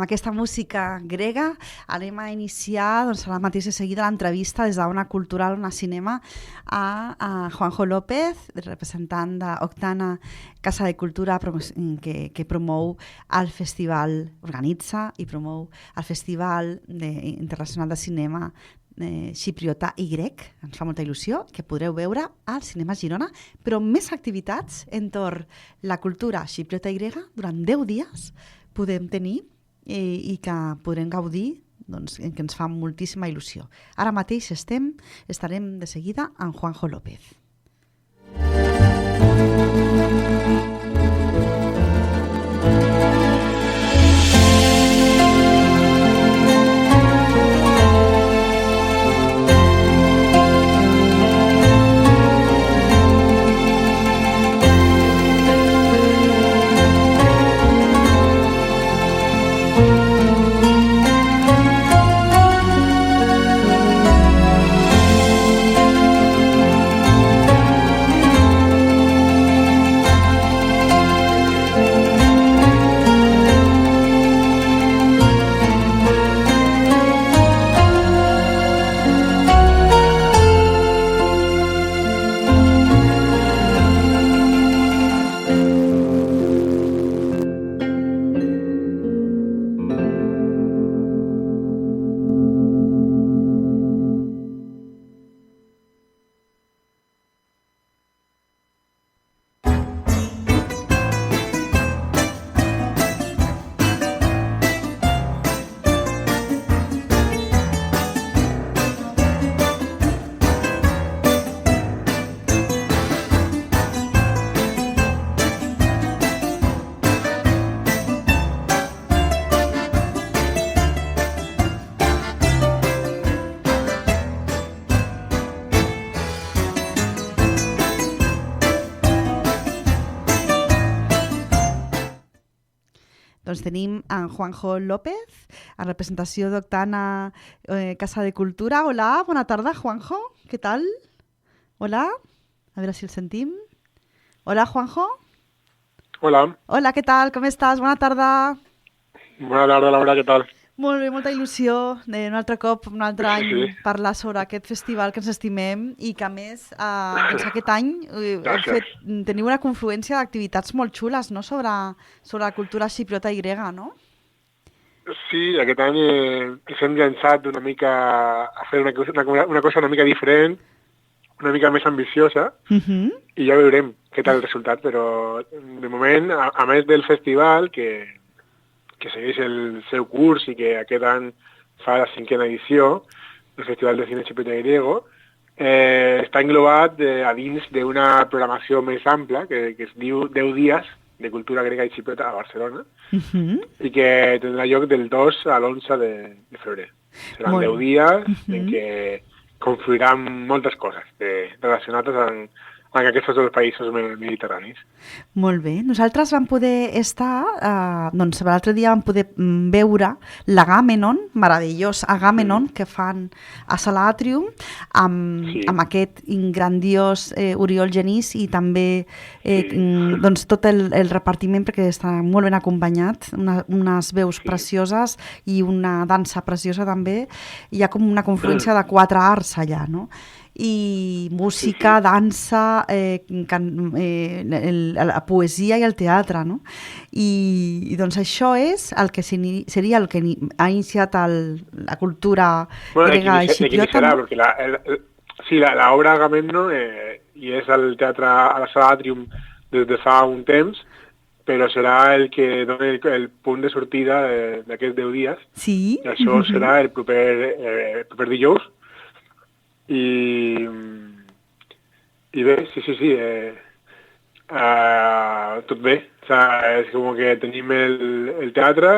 amb aquesta música grega anem a iniciar doncs, a la mateixa seguida l'entrevista des d'Ona Cultural, Ona Cinema, a Juanjo López, representant d'Octana Casa de Cultura, que promou el festival, organitza i promou el Festival Internacional de Cinema xipriota i grec. Ens fa molta il·lusió que podreu veure al Cinema Girona, però més activitats entorn la cultura xipriota i grega durant 10 dies podem tenir i que podrem gaudir, doncs, que ens fa moltíssima il·lusió. Ara mateix estarem de seguida amb Juanjo López. Doncs tenim en Juanjo López, en representació d'Octana Casa de Cultura. Hola, bona tarda, Juanjo. Què tal? Hola. A veure si el sentim. Hola, Juanjo. Hola. Hola, què tal? Com estàs? Bona tarda. Bona tarda, Laura, què tal? Molt bé, molta il·lusió un altre cop, un altre any, parlar sobre aquest festival que ens estimem i que, a més, doncs aquest any teniu una confluència d'activitats molt xules, no?, sobre la cultura xipriota i grega, no? Sí, aquest any ens hem llançat una mica a fer una cosa una mica diferent, una mica més ambiciosa, i ja veurem què tal el resultat, però de moment, a més del festival, que segueix el seu curs i que aquest any fa la 5a edició, el Festival de Cine Xipriota i Grego, està englobat a dins d'una programació més ampla que es diu 10 dies de cultura grega i xipriota a Barcelona i que tindrà lloc del 2 a l'11 de febrer. Seran 10 dies en què confluiran moltes coses relacionades amb aquests dos països mediterranis. Molt bé. Nosaltres vam poder estar, doncs l'altre dia vam poder veure l'Agamenon, meravellós Agamenon, que fan a Sala Atrium, amb aquest grandiós Oriol Genís i també doncs tot el repartiment, perquè està molt ben acompanyat, unes veus precioses i una dansa preciosa també. Hi ha com una confluència de 4 arts allà, no? I música, dansa, la poesia i el teatre, no? I doncs això és el que seria el que ha iniciat la cultura grega i xipriota. Bueno, perquè l'obra Agamemnon i és el teatre a la Sala Atrium des de fa un temps, però serà el que dona el punt de sortida d'aquests 10 dies. Sí. I això serà el proper dijous. I bé, sí, tot bé. O sea, és com que tenim el teatre,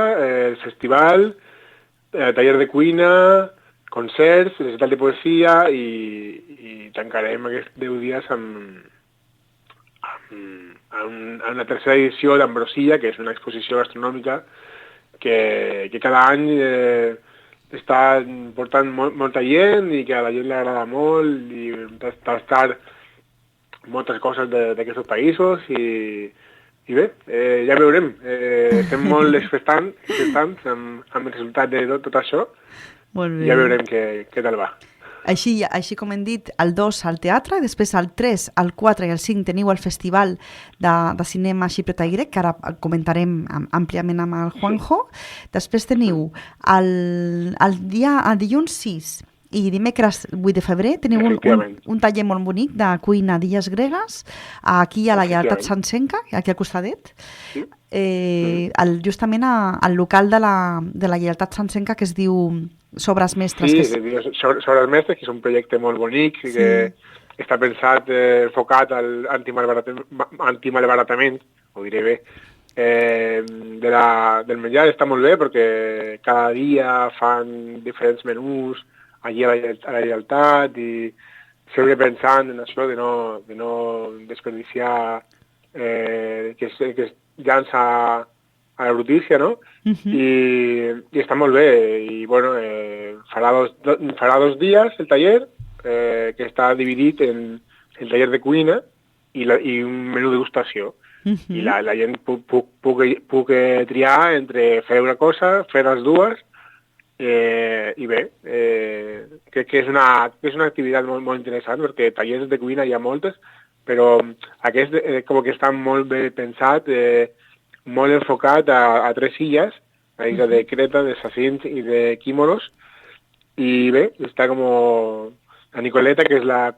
el festival, taller de cuina, concerts, recital de poesia i tancarem aquests 10 dies amb la 3a edició d'Ambrosia, que és una exposició gastronòmica que cada any està portant molta gent i que a la gent li agrada molt i tastar moltes coses d'aquests països i I bé, ja veurem. Estem molt expectants amb el resultat de tot això. Molt bé. I ja veurem què tal va. Així com hem dit, el 2 al teatre, després el 3, el 4 i el 5 teniu el Festival de Cinema Xipriota i Grec, que ara comentarem àmpliament amb el Juanjo. Després teniu el dilluns 6 i dimecres 8 de febrer teniu un taller molt bonic de cuina d'illes gregues, aquí a la Lleialtat Sancenca, aquí al costadet. Sí. Justament al local de la Lleialtat Sancenca, que es diu Sobres Mestres. Sí, Sobres Mestres, que és un projecte molt bonic, que està pensat, enfocat al antimalbaratament, ho diré bé, del menjar. Està molt bé perquè cada dia fan diferents menús allí a la Lleialtat i sempre pensant en això de no desperdiciar que es llança a la brutícia, no? I està molt bé. I, bueno, farà 2 dies el taller, que està dividit en el taller de cuina i un menú degustació. I la gent puc triar entre fer una cosa, fer les dues, i bé, crec que és una activitat molt, molt interessant, perquè tallers de cuina hi ha moltes, però aquest com que està molt bé pensat, molt enfocat a 3 illes, la isla de Creta, de Sacint i de Químoros, i bé, està com la Nicoleta, que és la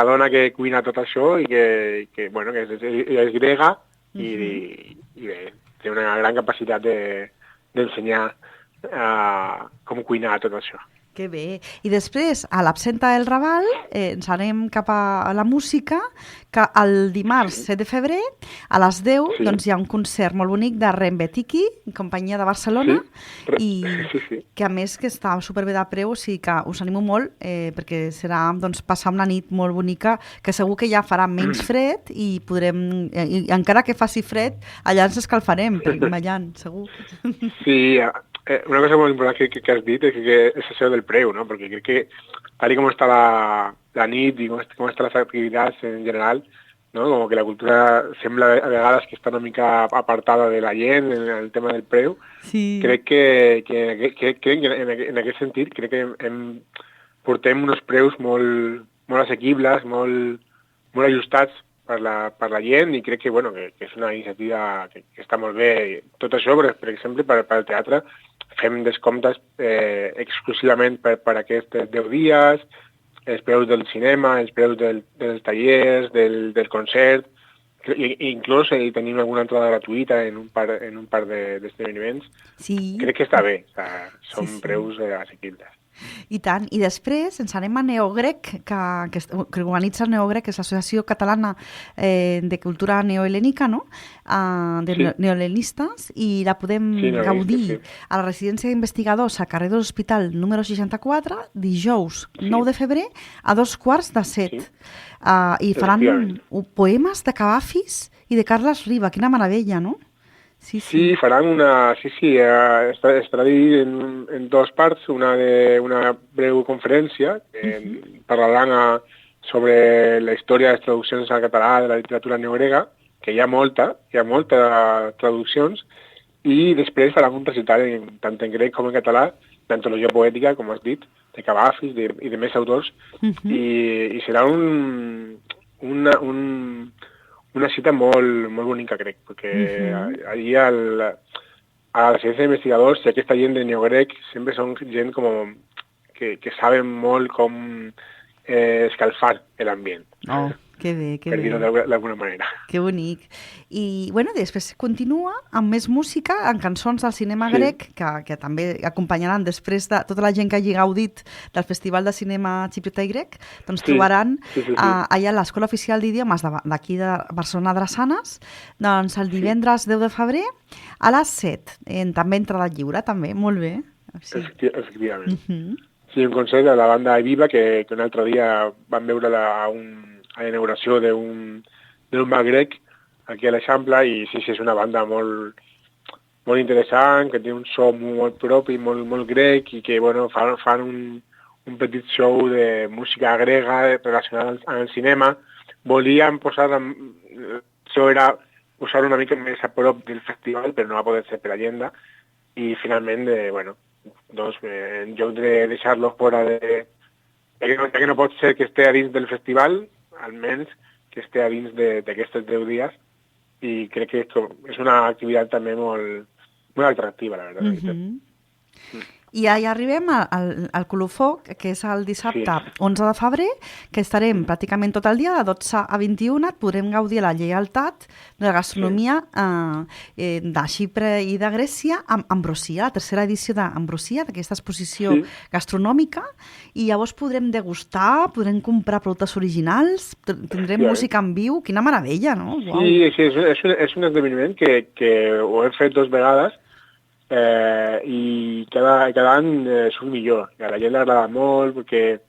dona que cuina tot això i que bueno, que és grega i bé, té una gran capacitat d'ensenyar com cuinar tot això. Que bé. I després, a l'absenta del Raval, ens anem cap a la música, que el dimarts 7 de febrer, a les 10, doncs hi ha un concert molt bonic de Rembetiki, companyia de Barcelona, i que a més que està superbé de preu, o sigui que us animo molt, perquè serà doncs, passar una nit molt bonica, que segur que ja farà menys fred i podrem, i encara que faci fred, allà ens escalfarem, ballant, segur. Sí, una cosa molt important que has dit és això del preu, no? Perquè crec que tal com està la nit i com estan les activitats en general, no? Com que la cultura sembla a vegades que està una mica apartada de la gent en el tema del preu. Sí. Crec que en aquest sentit crec que portem uns preus molt assequibles, molt ajustats per la gent, i crec que, bueno, que és una iniciativa que està molt bé. Tot això, per exemple, per al teatre, fem descomptes exclusivament per aquests 10 dies, els preus del cinema, els preus dels tallers, del concert, i inclús tenim alguna entrada gratuïta en un par d'esdeveniments. Sí. Crec que està bé, són preus assequibles. I tant. I després ens anem a Neogrec, que organitza el Neogrec, que és l'Associació Catalana de Cultura Neohelènica, no? Neohelenistes, i la podem gaudir a la residència d'investigadors al carrer de l'Hospital número 64, dijous 9 de febrer a 6:15. I faran poemes de Cavafis i de Carles Riba. Quina meravella, no? Sí, faran una... Sí, estarà dividit en 2 parts, una breu conferència que parlaran sobre la història de les traduccions al català de la literatura neogrega, que hi ha moltes traduccions, i després faran un recital tant en grec com en català, d'antologia poètica, com has dit, de Cavafis i de més autors, i serà una cita molt bonica, crec, perquè allí a la residència d'investigadors, aquesta gent de neogrec sempre són gent que saben molt com escalfar l'ambient. Oh, que bé, que bé. Per dir-ho d'alguna manera. Que bonic. I, bueno, després continua amb més música, amb cançons del cinema grec, que també acompanyaran després de tota la gent que hagi gaudit del Festival de Cinema Xipriota i Grec, doncs trobaran allà a l'Escola Oficial d'Idiomes d'aquí de Barcelona Drassanes, doncs el divendres 10 de febrer a les 7, també entrada lliure, també, molt bé. Efectivament. Sí, un concert de la banda Viva, que un altre dia van veure a la inauguració d'un bar grec aquí a l'Eixample, i sí, és una banda molt interessant, que té un so molt propi, molt grec, i que, bueno, fan un petit show de música grega relacionada amb el cinema. Volíem posar això era posar una mica més a prop del festival, però no va poder ser per agenda, i finalment, doncs, en lloc de deixar-lo fora de... Ja que no pot ser que esté a dins del festival, almenys que esté a dins d'aquests 10 dies, i crec que és una activitat també molt, molt atractiva, la veritat. I ja arribem al Colofó, que és el dissabte 11 de febrer, que estarem pràcticament tot el dia, de 12 a 21, et podrem gaudir la lleialtat de la gastronomia de Xipre i de Grècia amb Ambrosia, la tercera edició d'Ambrosia, d'aquesta exposició gastronòmica, i llavors podrem degustar, podrem comprar productes originals, tindrem música en viu, quina meravella, no? Sí, és un esdeveniment que ho hem fet 2 vegades, i cada any surt millor. A la gent l'agrada molt perquè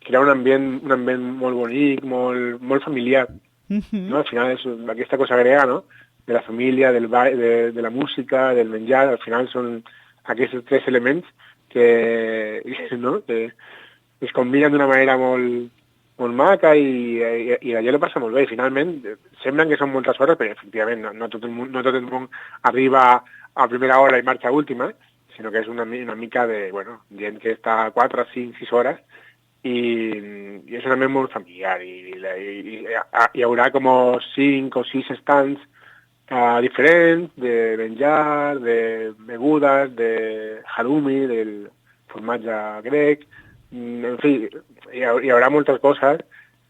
crea un ambient molt bonic, molt familiar. No? Al final és aquesta cosa grega, no? De la família, del ball, de la música, del menjar, al final són aquests 3 elements que es combinen d'una manera molt maca i la gent ho passa molt bé. Finalment, semblen que són moltes hores, però efectivament no tot el món arriba a primera hora i marxa a última, sinó que és una mica de, gent que està 4, 5, 6 hores i és un ambient molt familiar i hi haurà com 5 o 6 stands diferents de menjar, de begudes, de halloumi, del formatge grec, en fi, hi haurà moltes coses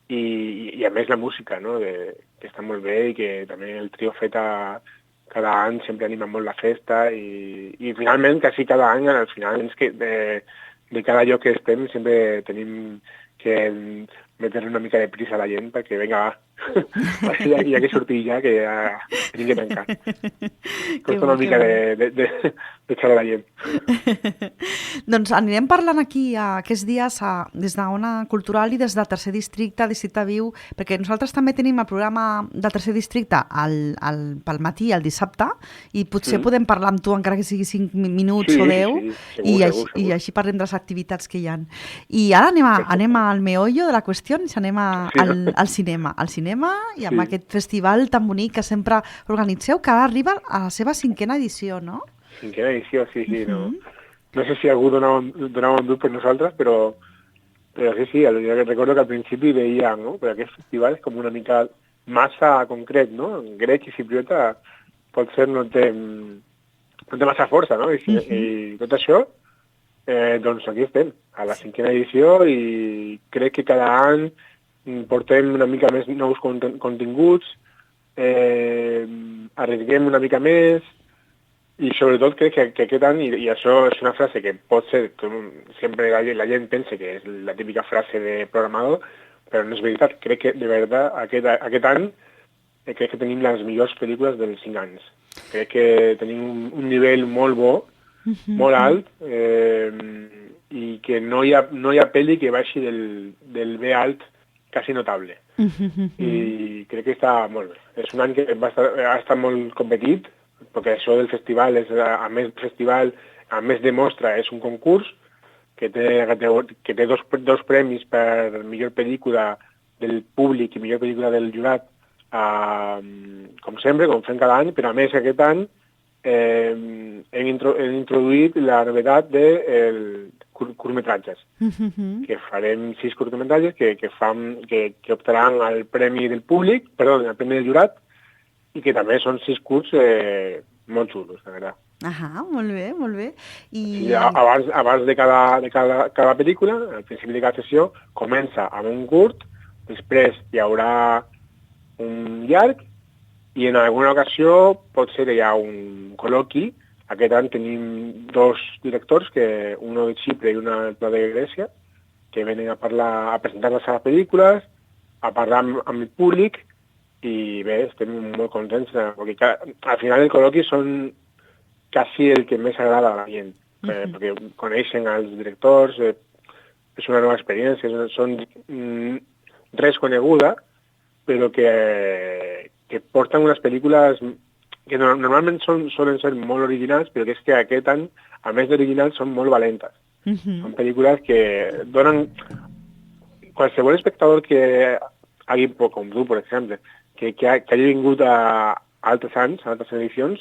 i a més la música, no? Que està molt bé i que també el trio Feta cada any sempre anima molt la festa i finalment, quasi cada any, al final, és que de cada lloc que estem sempre tenim que metre una mica de prisa a la gent perquè, vinga, va, ja que sortir ja, que ja tenim que tancar. Costa una mica de xerrar a la gent. Doncs anirem parlant aquí aquests dies des d'Ona Cultural i des del tercer districte, Districte Viu, perquè nosaltres també tenim el programa del tercer districte pel matí, el dissabte, i potser podem parlar amb tu, encara que sigui 5 minuts o 10, segur. I així parlem de les activitats que hi ha. I ara anem al meollo de la qüestió, i anem al cinema. Al cinema i amb aquest festival tan bonic que sempre organitzeu, que ara arriba a la seva 5a edició, no? 5a edició, sí, no sé si algú donava un dut per nosaltres, però sí, jo recordo que al principi veia, no? Però aquest festival és com una mica massa concret, no? En grec i cipriota potser no té massa força, no? I tot això, doncs aquí estem, a la 5a edició, i crec que cada any portem una mica més nous continguts, arriesguem una mica més, i sobretot crec que aquest any, i això és una frase que pot ser, sempre la gent pensa que és la típica frase de programador, però no és veritat. Crec que, de veritat, aquest any crec que tenim les millors pel·lícules dels 5 anys. Crec que tenim un nivell molt bo, molt alt, i que no hi ha pel·li que baixi del B alt quasi notable. I crec que està molt bé. És un any que ha estat molt competit, perquè això del festival, a més de mostra, és un concurs que té dos premis per millor pel·lícula del públic i millor pel·lícula del jurat, com sempre, com fem cada any, però a més aquest any hem introduït la novetat de curtmetratges, que farem 6 curtmetratges que optaran al premi del públic, al premi del jurat, i que també són 6 curts molt xulos, la veritat. Molt bé, molt bé. I abans de cada pel·lícula, al principi de cada sessió, comença amb un curt, després hi haurà un llarg, i en alguna ocasió pot ser que hi ha un col·loqui. Aquest any tenim 2 directors, un de Xipre i un altre de Grècia, que venen a presentar les seves pel·lícules, a parlar amb el públic, i bé, estem molt contents, perquè al final el col·loqui són quasi el que més agrada a la gent, perquè coneixen els directors, és una nova experiència, són res coneguda, però que porten unes pel·lícules que normalment solen ser molt originals, però que és que aquest any, a més d'originals, són molt valentes. Són pel·lícules que donen... Qualsevol espectador que hagi, com tu, per exemple, que hagi vingut a altres anys, a altres edicions,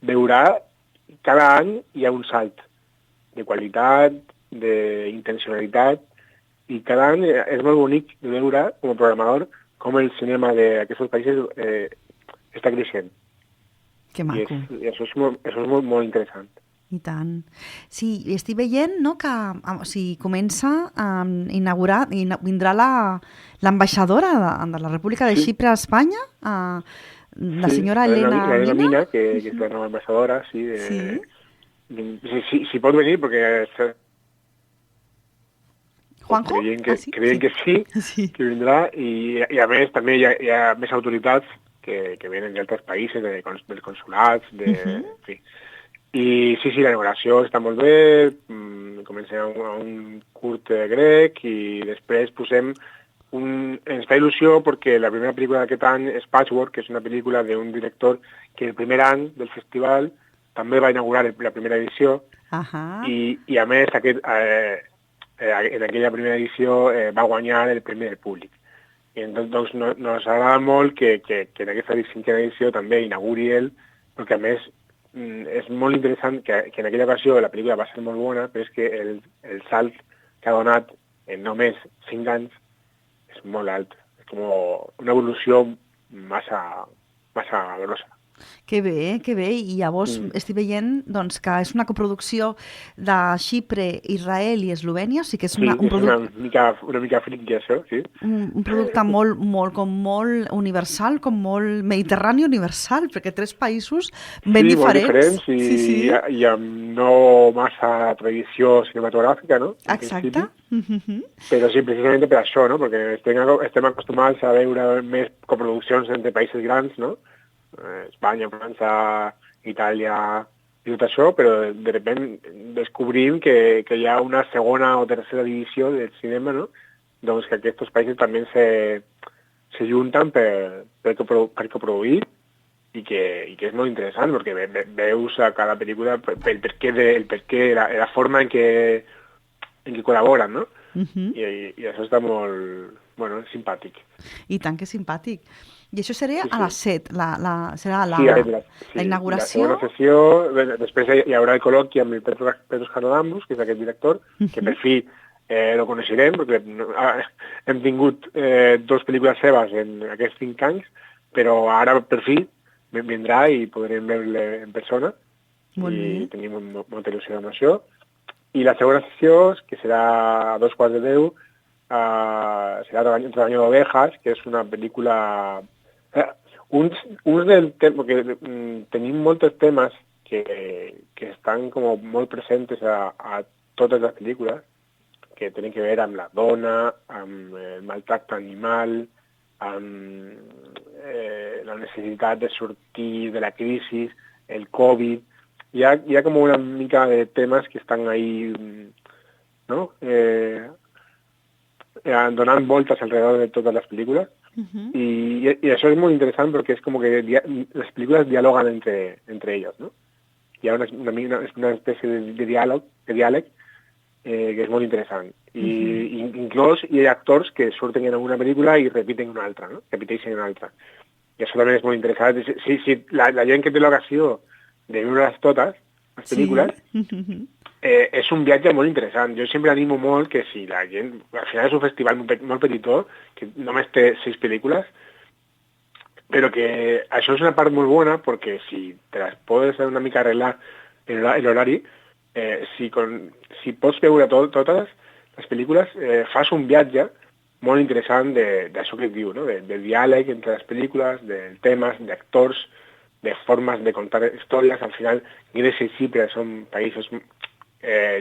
veurà cada any hi ha un salt de qualitat, d'intencionalitat, i cada any és molt bonic de veure, com a programador, com el cinema d'aquests països està creixent. Que maco. I això és molt, molt interessant. I tant. Sí, estic veient, no, que o sigui, comença a inaugurar, vindrà l'ambaixadora de la República de Xipre a Espanya, la senyora Elena Mina, que és la nova ambaixadora, sí. Si pot venir, perquè Juanjo? Creiem que sí, que vindrà, i a més també hi ha més autoritats que venen d'altres països, dels consulats, en fi. I sí, la inauguració està molt bé, comencem a un curt grec i després ens fa il·lusió perquè la primera pel·lícula d'aquest any és Patchwork, que és una pel·lícula d'un director que el primer any del festival també va inaugurar la primera edició i a més en aquella primera edició va guanyar el Premi del Públic. I doncs nos agrada molt que en aquesta cinquena edició també inauguri ell, perquè a més és molt interessant que en aquella ocasió la pel·lícula va ser molt bona, però és que el salt que ha donat en només 5 anys és molt alt. És com una evolució massa grossa. Que bé. I llavors estic veient doncs, que és una coproducció de Xipre, Israel i Eslovènia, o sigui que és un producte... una mica friki, això, sí. Un producte molt universal, com molt mediterrani universal, perquè 3 països ben diferents. Molt diferents i amb no massa tradició cinematogràfica, no? Exacte. Però sí, precisament per això, no? Perquè estem acostumats a veure més coproduccions entre països grans, no? Espanya, França, Itàlia i tot això, però de sobte descobrim que hi ha una segona o tercera divisió del cinema, no? Doncs que aquests països també se junten per coproduir i que és molt interessant, perquè veus a cada pel·lícula el perquè, la forma en què col·laboren, no? I això està molt simpàtic. I tant que simpàtic. I això seria a les 7, serà la inauguració. La segona sessió, després hi haurà el col·loqui amb el Petros Haralambous, que és aquest director, que per fi lo coneixerem, perquè hem tingut 2 pel·lícules seves en aquests 5 anys, però ara per fi vindrà i podrem veure en persona. I tenim molta il·lusió amb això. I la segona sessió, que serà a 2:15, serà Rebaño d'Ovejas, que és una pel·lícula... perquè tenim molts temes que estan com molt presents a totes les pel·lícules, que tenen que veure amb la dona, amb el maltracte animal, amb la necessitat de sortir de la crisi, el Covid. Hi ha com una mica de temes que estan ahí, no? Donant voltes alrededor de totes les pel·lícules. I això és molt interessant perquè és com que les pel·lícules dialoguen entre elles, no? Hi ha una espècie de diàleg que és molt interessant. I inclús hi ha actors que surten en una pel·lícula i repiten una altra, no? Repeteixen una altra. I això també és molt interessant. Si la gent que té l'ocasió de veure-les totes, les pel·lícules, és un viatge molt interessant. Jo sempre animo molt que si la gent... Al final és un festival molt petitó, que només té 6 pel·lícules, però que això és una part molt bona perquè si te les pots una mica arreglar l'horari, si pots veure totes les pel·lícules, fas un viatge molt interessant d'això que et diu, no? Del diàleg entre les pel·lícules, dels temes, d'actors, de formes de contar històries. Al final, Grècia i Xipre són països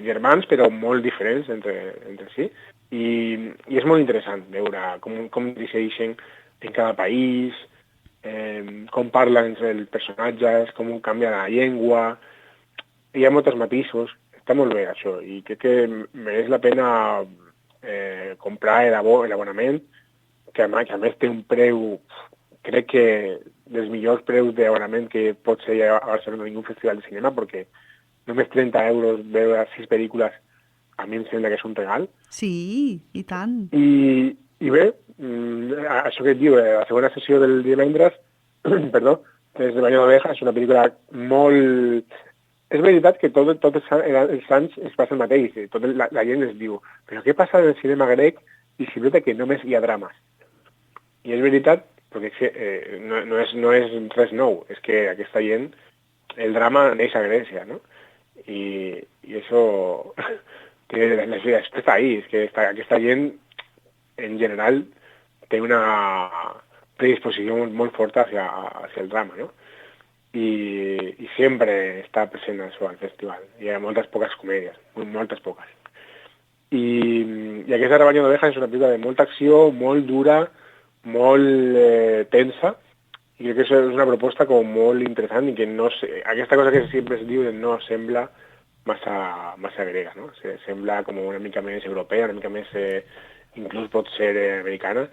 germans, però molt diferents entre si. I és molt interessant veure com decideixen en cada país, com parlen entre els personatges, com canvia la llengua. Hi ha molts matisos. Està molt bé, això. I crec que mereix la pena comprar l'abonament, que a més té un preu, crec que dels millors preus d'abonament que pot ser a Barcelona en un festival de cinema, perquè només 30 euros veure 6 pel·lícules, a mi em sembla que és un regal. Sí, i tant. I bé, això que et diu, la segona sessió del divendres, perdó, és de Banya d'Oveja, és una pel·lícula molt... És veritat que tots els anys es passa el mateix, la gent es diu, però què passa en el cinema grec i si nota que només hi ha drames? I és veritat, perquè no és res nou, és que aquesta gent, el drama neix a Grècia, no? I això està ahí, és que aquesta gent en general té una predisposició molt forta hacia el drama, no? I sempre està present això al festival. Hi ha moltes poques comèdies, moltes poques. I aquesta Rebanya d'Oveja és una pel·lícula de molta acció, molt dura, molt tensa, i crec que és una proposta com molt interessant i que no aquesta cosa que sempre es diu no sembla massa grega, no? Sembla com una mica més europea, una mica més inclús pot ser americana,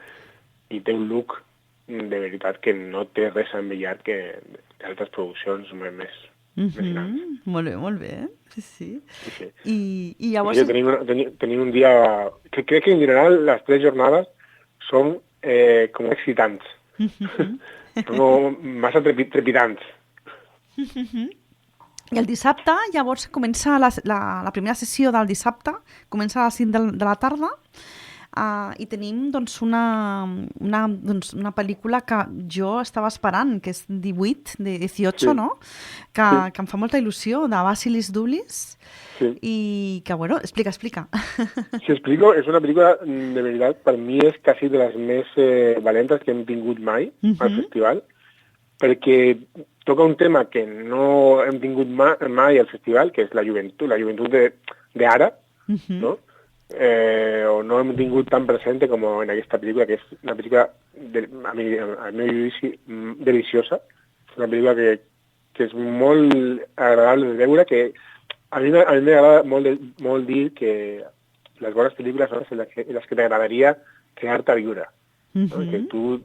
i té un look de veritat que no té res a enviar que d'altres produccions més grans. Molt bé. Sí. I llavors... Tenim un dia... Crec que en general les 3 jornades són com excitants. Són massa trepidants. I el dissabte, llavors, comença la primera sessió del dissabte, comença a les 5 de la tarda, i tenim doncs, una pel·lícula que jo estava esperant, que és 18, no? Que em fa molta il·lusió, de Vasilis Doulis, i que, bueno, explica. Si explico, és una pel·lícula, de veritat, per mi és quasi de les més valentes que hem tingut mai al festival, perquè toca un tema que no hem tingut mai al festival, que és la joventut d'ara, no? O no hem tingut tan presente com en aquesta pel·lícula, que és una pel·lícula, al meu judici, deliciosa. És una pel·lícula que és molt agradable de veure, que a mi m'agrada molt dir que les bones pel·lícules són les que t'agradaria quedar-te a viure. No? Que tu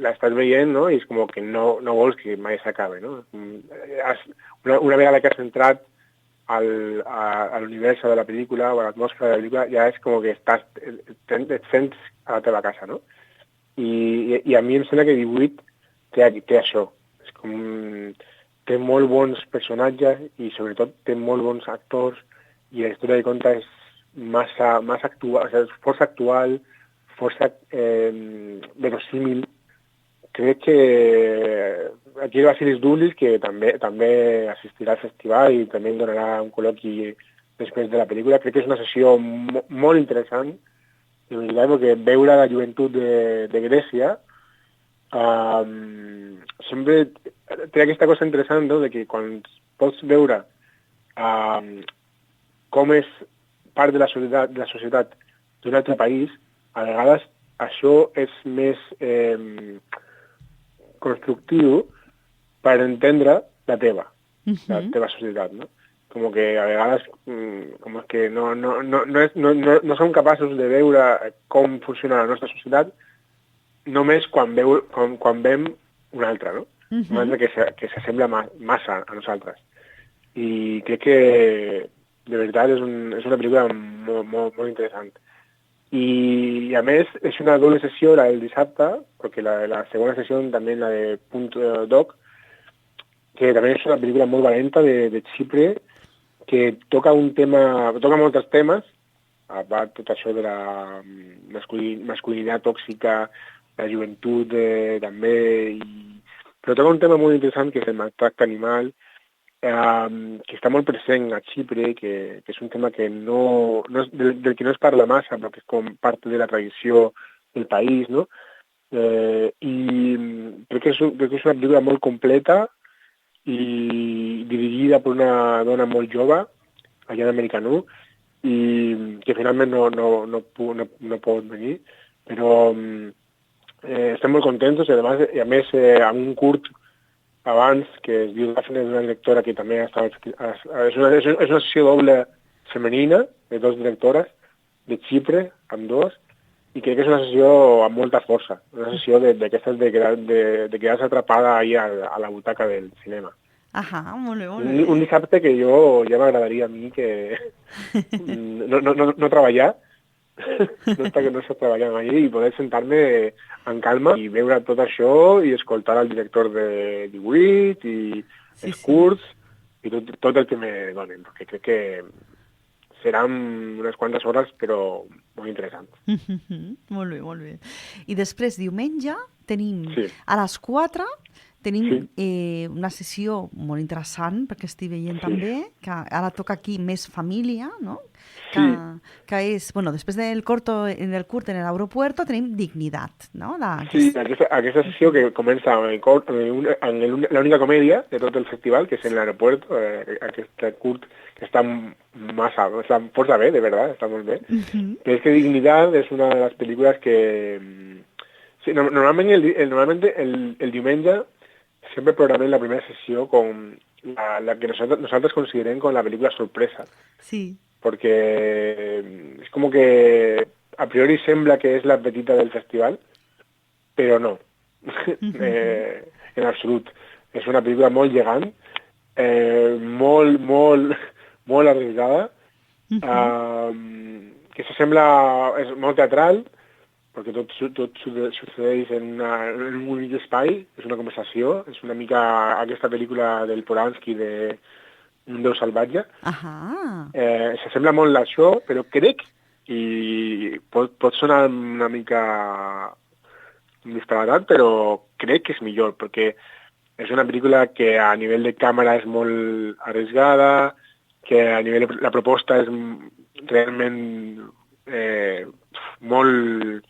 l'estàs veient, no? I és com que no vols que mai s'acabe, no? Una vegada que has entrat a l'univers de la pel·lícula o a l'atmosfera de la pel·lícula, ja és com que et sents a la teva casa, no? I a mi em sembla que 18 té això. És com... Té molt bons personatges i sobretot té molt bons actors i la història de conta és massa actual, o sigui, és força actual, força verosímil. Crec que aquí el Vasilis Doulis, que també assistirà al festival i també em donarà un col·loqui després de la pel·lícula, crec que és una sessió molt interessant, de veritat, perquè veure la joventut de Grècia sempre té aquesta cosa interessant, no? De que quan pots veure com és part de la societat d'un altre país, a vegades això és més constructiu per entendre la teva societat, no? Com que a vegades com que no som capaços de veure com funciona la nostra societat només quan vem una altra, no? Una altra que s'assembla massa a nosaltres. I crec que, de veritat, és una pel·lícula molt interessant. I, a més, és una doble sessió la del dissabte, perquè la segona sessió també la de Punt Doc, que també és una pel·lícula molt valenta de Xipre, que toca molts temes, a part tot això de la masculinitat tòxica, la joventut també, però toca un tema molt interessant que és el maltracte animal, que està molt present a Xipre, que és un tema que del que no es parla massa, però que és com part de la tradició del país, no? I crec que és una pel·lícula molt completa i dirigida per una dona molt jove, allà d'Americanú, i que finalment no pot venir, però estem molt contents, i a més amb un curt abans, que es diu Dafne, d'una directora que també és una sessió doble femenina, de 2 directores, de Xipre, amb 2, i crec que és una sessió amb molta força, una sessió d'aquestes de quedar-se atrapada ahí a la butaca del cinema. Molt bé. Un dissabte que ja m'agradaria a mi que no treballar no està treballant allí, i poder sentar-me en calma i veure tot això i escoltar el director de 18 i Sí, els sí. curts i tot el que me donen, perquè crec que seran unes quantes hores, però molt interessants. Molt bé, molt bé. I després, diumenge, tenim Sí, a les 4 tenim sí, una sessió molt interessant, perquè estic veient sí. també, que ara toca aquí més família, no? Que, Sí, que és, bueno, després del curt en l'aeropuerto tenim Dignitat, no? Que sí, és, aquesta sessió que comença en l'única comèdia de tot el festival, que és en l'aeroport, aquest curt que està està força bé, de veritat, està molt bé. Però és que Dignitat és una de les pel·lícules que... Sí, normalment el diumenge sempre programem la primera sessió con la que nosotros considerem com la pel·lícula sorpresa, sí. perquè és com que a priori sembla que és la petita del festival, però no, en absolut. És una pel·lícula molt gegant, molt, molt, molt arriesgada, que s'assembla, és molt teatral, perquè tot succeeix en un únic espai, és una conversació, és una mica aquesta pel·lícula del Polanski de Un Déu salvatge. Ahà. S'assembla molt a això, però crec, i pot sonar una mica disparatat, però crec que és millor, perquè és una pel·lícula que a nivell de càmera és molt arriesgada, que a nivell de la proposta és realment molt...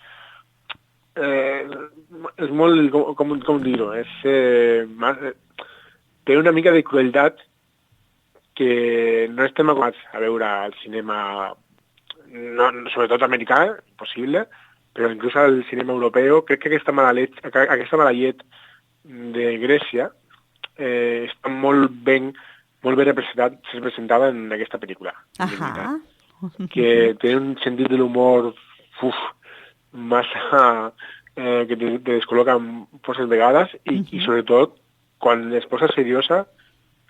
és molt, com dir-ho, té una mica de crueltat que no estem acostumats a veure al cinema, no, sobretot americà, possible, però inclús al cinema europeu. Crec que aquesta mala llet de Grècia està molt ben representada en aquesta pel·lícula, Ahà. que té un sentit de l'humor massa que te descol·loca forces vegades i sobretot quan es posa seriosa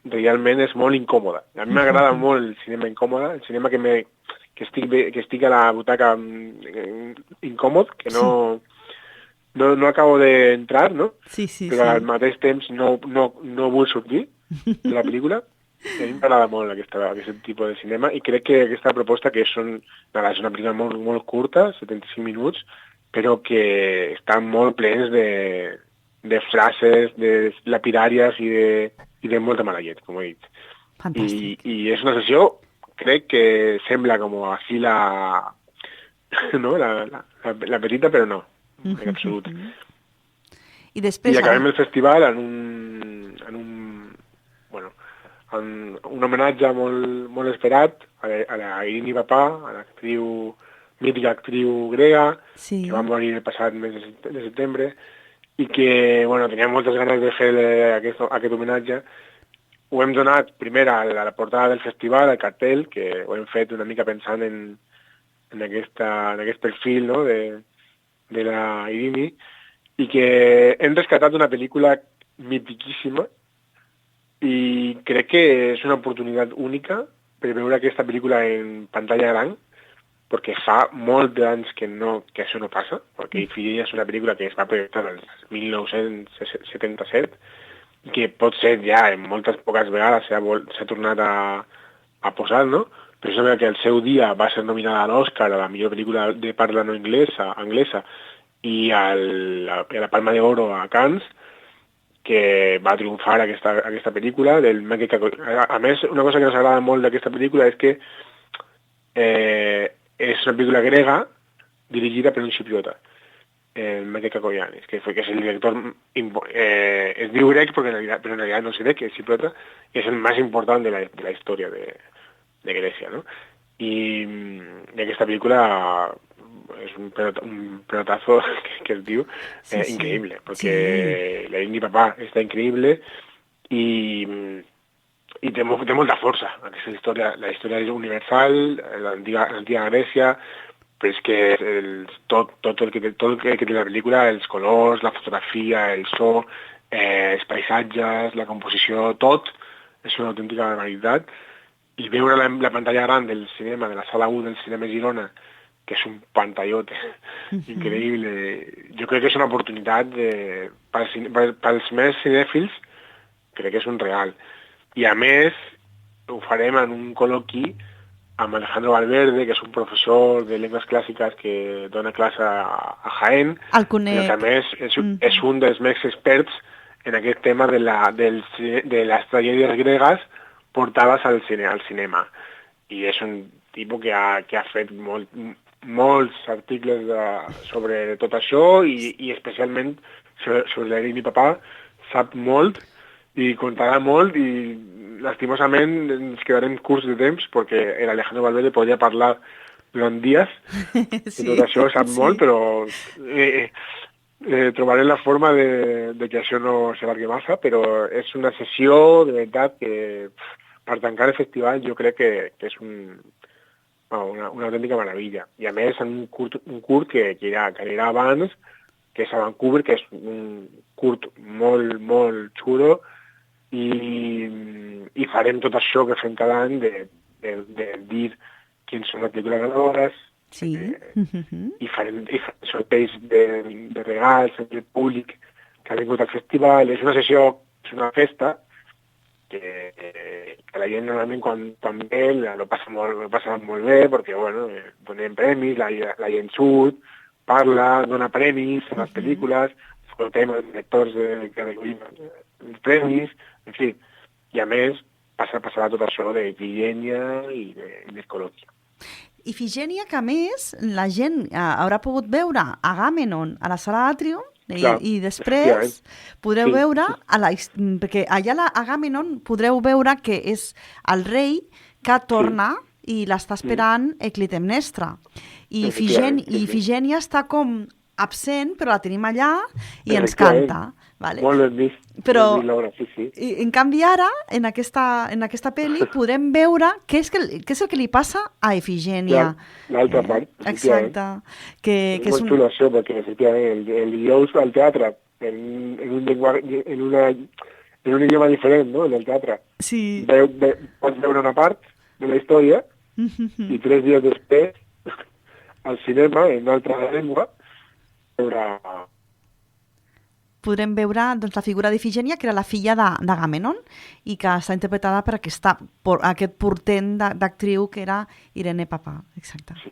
realment és molt incòmoda. A mi m'agrada molt el cinema incòmode, el cinema que estic a la butaca incòmod, que no acabo d'entrar, no? Sí, sí, Però al sí. mateix temps no vull sortir de la pel·lícula. A mi m'agrada molt aquest tipus de cinema i crec que aquesta proposta, que és una pel·lícula molt, molt curta, 75 minuts, però que estan molt plens de frases, de lapidàries i de molta mala llet, com he dit. Fantàstic. I és una sessió, crec que sembla com així no? la petita, però no, en absolut. I I després... acabem el festival en un homenatge molt esperat a la Irini Papà, a l'actriu, mítica actriu grega, Sí. que va morir el passat mes de setembre, i que, tenia moltes ganes de fer aquest homenatge. Ho hem donat primer a la portada del festival, al cartell, que ho hem fet una mica pensant en aquest perfil, no?, de la Irini, i que hem rescatat una pel·lícula mitiquíssima i crec que és una oportunitat única per veure aquesta pel·lícula en pantalla gran, perquè fa molt d'anys que això no passa, perquè Ifigenia és una pel·lícula que es va projectar el 1977 i que pot ser ja en moltes poques vegades s'ha tornat a posar, no? Però és que el seu dia va ser nominada a l'Oscar a la millor pel·lícula de parla no anglesa i a la Palma d'Oro a Cannes, que va triomfar aquesta pel·lícula del Meke Kakoyannis. A més, una cosa que ens agrada molt d'aquesta pel·lícula és que és una pel·lícula grega dirigida per un xipriota, el Meke Kakoyannis, que és el director, es diu grec però en realitat no és grec, és xipriota, i és el més important de la història de Grècia, no? I aquesta pel·lícula és un pelotazo que es diu increïble, perquè la Irini Papà està increïble i té molta força. Aquesta història, la història és universal, l'antiga Grècia, però és que tot el que té la pel·lícula, els colors, la fotografia, el so, els paisatges, la composició, tot és una autèntica barbaritat. I veure la pantalla gran del cinema, de la sala 1 del cinema Girona, que és un pantallote increïble. Jo crec que és una oportunitat pels més cinèfils, crec que és un regal. I a més, ho farem en un col·loqui amb Alejandro Valverde, que és un professor de llengües clàssiques que dona classe a Jaén, però que a més és un dels més experts en aquest tema de les tragèdies gregues portades al cinema. I és un tipus que ha fet molts articles sobre tot això i especialment sobre l'Eri mi papà sap molt i contarà molt i lastimosament ens quedarem curts de temps perquè l'Alejandro Valverde podria parlar durant dies i tot això sap molt, però trobarem la forma de que això no s'alargui massa, però és una sessió de veritat que per tancar el festival jo crec que és una autèntica meravella. I a més, en un curt que anirà abans, que és a Vancouver, que és un curt molt, molt xulo, i farem tot això que fem cada any de dir quins són les pel·lícules ganadores, i farem sorteig de regals entre el públic que ha vingut al festival. És una sessió, és una festa, que la gent normalment quan ve lo passa molt bé perquè donem premis, la gent surt, parla, dona premis a les pel·lícules, escoltem els directors que recollim els premis, en fi, i a més passarà tot això d'Ifigènia i de col·loqui. Ifigènia, que a més la gent haurà pogut veure Agamenon a la sala d'Àtrium i després podreu veure, perquè allà a Agamenon podreu veure que és el rei que torna i l'està esperant Clitemnestra. I Ifigènia està com absent, però la tenim allà i ens canta. Vale. Molt ben vist. Però, en canvi ara, en aquesta pel·li, podem veure què és el que li passa a Ifigènia. L'altra part. Exacte. És molt xulo això, perquè efectivament el dijous al teatre, en un idioma diferent, no?, en el teatre. Sí. Pots veure una part de la història i 3 dies després, al cinema, en una altra llengua, podrem veure la figura d'Ifigènia, que era la filla d'Agamenon i que està interpretada per aquest portent d'actriu que era Irene Papà. Exacte. Sí.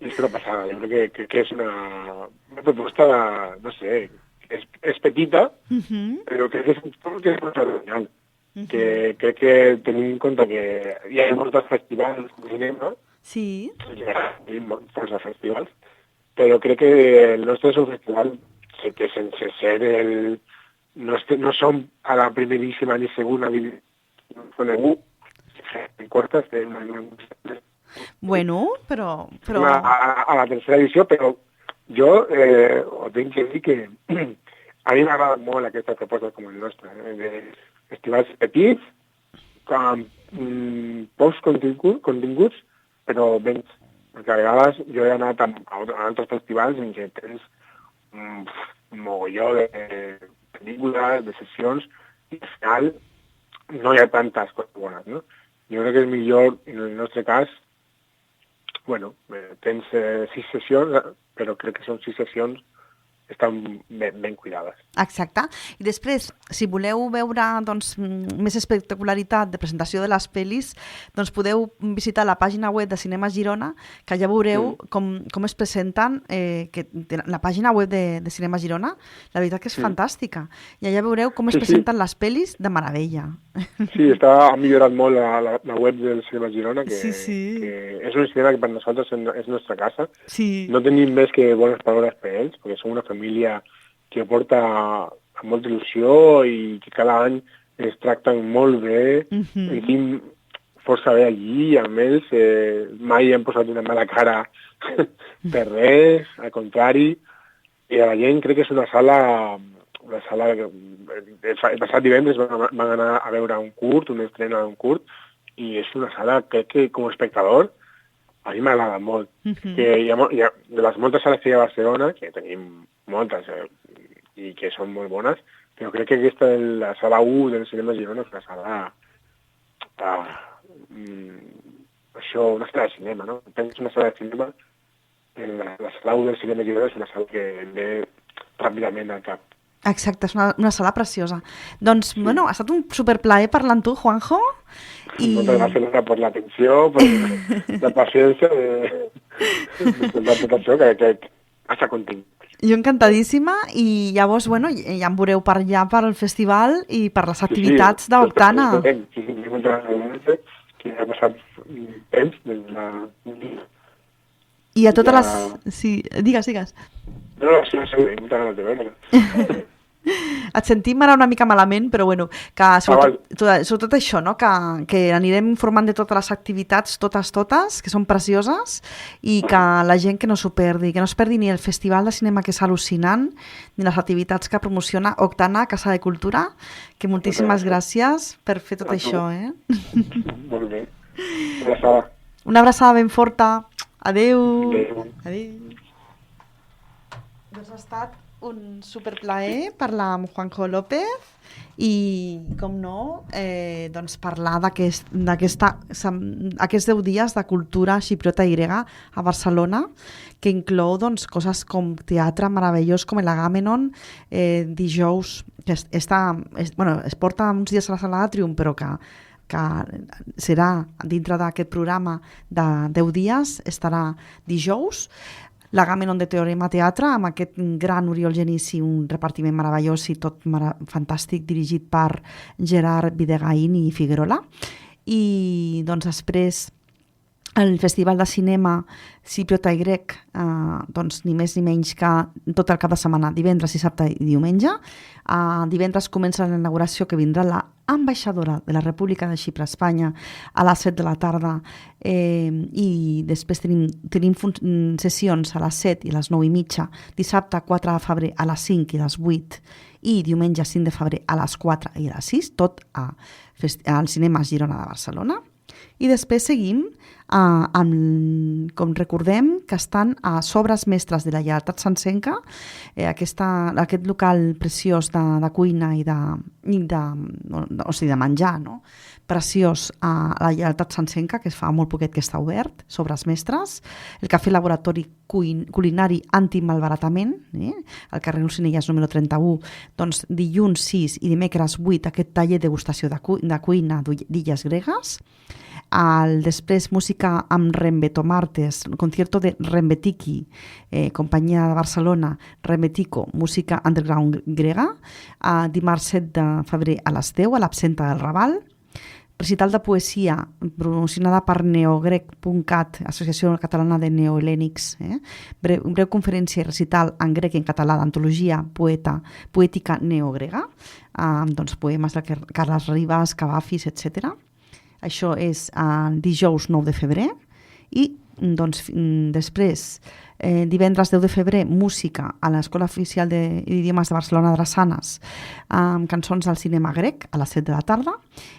És una passada. Jo crec que és una proposta, no sé, és petita, però crec que és extraordinari. Crec que tenim en compte que hi ha molts festivals de cinema, molts festivals, però crec que el nostre és un festival que sense ser no som a la primeríssima ni segona conegut, corta, però... A la tercera edició, però jo ho tinc que dir que a mi m'ha agradat molt aquesta proposta com el nostre, de festivals petits, amb pocs continguts, però béns, perquè a vegades jo he anat a altres festivals en què tens un mogolló de pel·lícules, de sessions, i al final no hi ha tantes coses bones, no? Jo crec que és millor, en el nostre cas, tens 6 sessions, però crec que són 6 sessions que estan ben cuidades. Exacte. I després, si voleu veure més espectacularitat de presentació de les pel·lis, doncs podeu visitar la pàgina web de Cinema Girona, que ja veureu com es presenten, la pàgina web de Cinema Girona, la veritat que és fantàstica. I allà veureu com es presenten les pel·lis de meravella. Sí, ha millorat molt la web del Cinema Girona, que és un cinema que per nosaltres és nostra casa. No tenim més que bones paraules per ells, perquè som una família que porta amb molta il·lusió i que cada any es tracten molt bé. Vivim força bé allí, amb ells mai hem posat una mala cara per res, al contrari. I a la gent crec que és una sala que el passat divendres van anar a veure un curt, un estrena d'un curt, i és una sala que com a espectador a mi m'agrada molt. Que hi ha de les moltes sales que hi ha a Barcelona, que tenim moltes i que són molt bones, però crec que aquesta, la sala 1 del Cinema Girona, és una sala una sala de cinema, no? Tens una sala de cinema la sala 1 del cinema Girona és una sala que em ve ràpidament al cap. Exacte, és una sala preciosa. Doncs, bueno, ha estat un superplaer parlar amb tu, Juanjo. Moltes gràcies per l'atenció, per la paciència de tot això que ha estat content. Jo encantadíssima, i llavors, bueno, ja em veureu per allà per al festival i per les activitats d'Octana. Sí, que ha passat temps des de la... I a totes les... Sí, digues. No, sí, moltes ganes de veure. Et sentim ara una mica malament, però bueno, que sobretot això, no? que anirem informant de totes les activitats, totes, que són precioses, i que la gent que no s'ho perdi, que no es perdi ni el Festival de Cinema, que és al·lucinant, ni les activitats que promociona Octana, Casa de Cultura, que moltíssimes gràcies per fer tot això. Molt bé. Una abraçada ben forta. Adeu. Doncs ha estat un superplaer parlar amb Juanjo López i, com no, doncs parlar d'aquests 10 dies de cultura xipriota i grega a Barcelona, que inclou doncs, coses com teatre meravellós com l'Agamenon, dijous, que es porta uns dies a la Sala d'Àtrium, però que serà dintre d'aquest programa de 10 dies, estarà dijous. L'Agamenon de Teorema Teatre, amb aquest gran Oriol Genici, un repartiment meravellós i tot fantàstic, dirigit per Gerard Videgain i Figuerola. I doncs després el Festival de Cinema Xipriota i Grec, doncs ni més ni menys que tot el cap de setmana, divendres, dissabte i diumenge. Divendres comença la inauguració, que vindrà la ambaixadora de la República de Xipre a Espanya a les 7 de la tarda, i després tenim sessions a les 7 i a les 9 i mitja, dissabte 4 de febrer a les 5 i a les 8, i diumenge 5 de febrer a les 4 i a les 6, tot al Cinema Girona de Barcelona. I després seguim com recordem que estan a Sobres Mestres de la Lleialtat Sancenca, aquest local preciós de cuina i de menjar, no? Preciós a la Lleialtat Sancenca, que fa molt poquet que està obert, Sobres Mestres, el Cafè Laboratori Culinari Antimalbaratament, al carrer Olzinelles número 31, doncs dilluns 6 i dimecres 8, aquest taller de degustació de cuina d'illes gregues. Després música amb Rembeto Martes, concierto de Rembetiki, companyia de Barcelona, Rembetico, música underground grega, dimarts 7 de febrer a les 10 a l'Absenta del Raval. Recital de poesia promocionada per neogrec.cat, Associació Catalana de Neohelènics, breu conferència i recital en grec i en català d'antologia poètica neogrega, doncs poemes de Carles Ribas, Cavafis, etc. Això és dijous 9 de febrer. I doncs després, divendres 10 de febrer, música a l'Escola Oficial d'Idiomes de Barcelona Drassanes, amb cançons del cinema grec a les 7 de la tarda.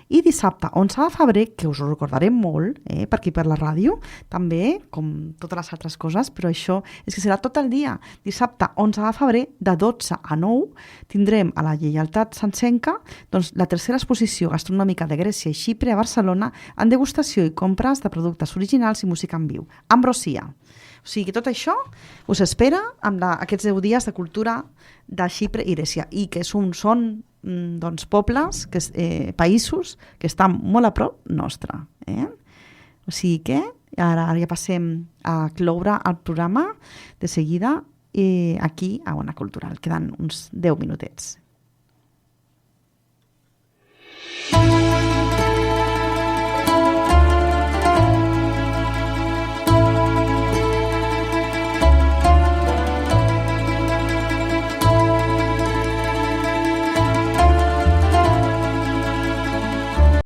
I dissabte 11 de febrer, que us ho recordarem molt, per aquí per la ràdio, també, com totes les altres coses, però això és que serà tot el dia. Dissabte 11 de febrer, de 12 a 9, tindrem a la Lleialtat Sancenca doncs, la tercera exposició gastronòmica de Grècia i Xipre a Barcelona, en degustació i compres de productes originals i música en viu. Ambrosia. O sigui que tot això us espera amb aquests 10 dies de cultura de Xipre i Grècia, i que són doncs, pobles, països que estan molt a prop nostre. O sigui que ara ja passem a cloure el programa de seguida aquí a Ona Cultural. Queden uns 10 minutets.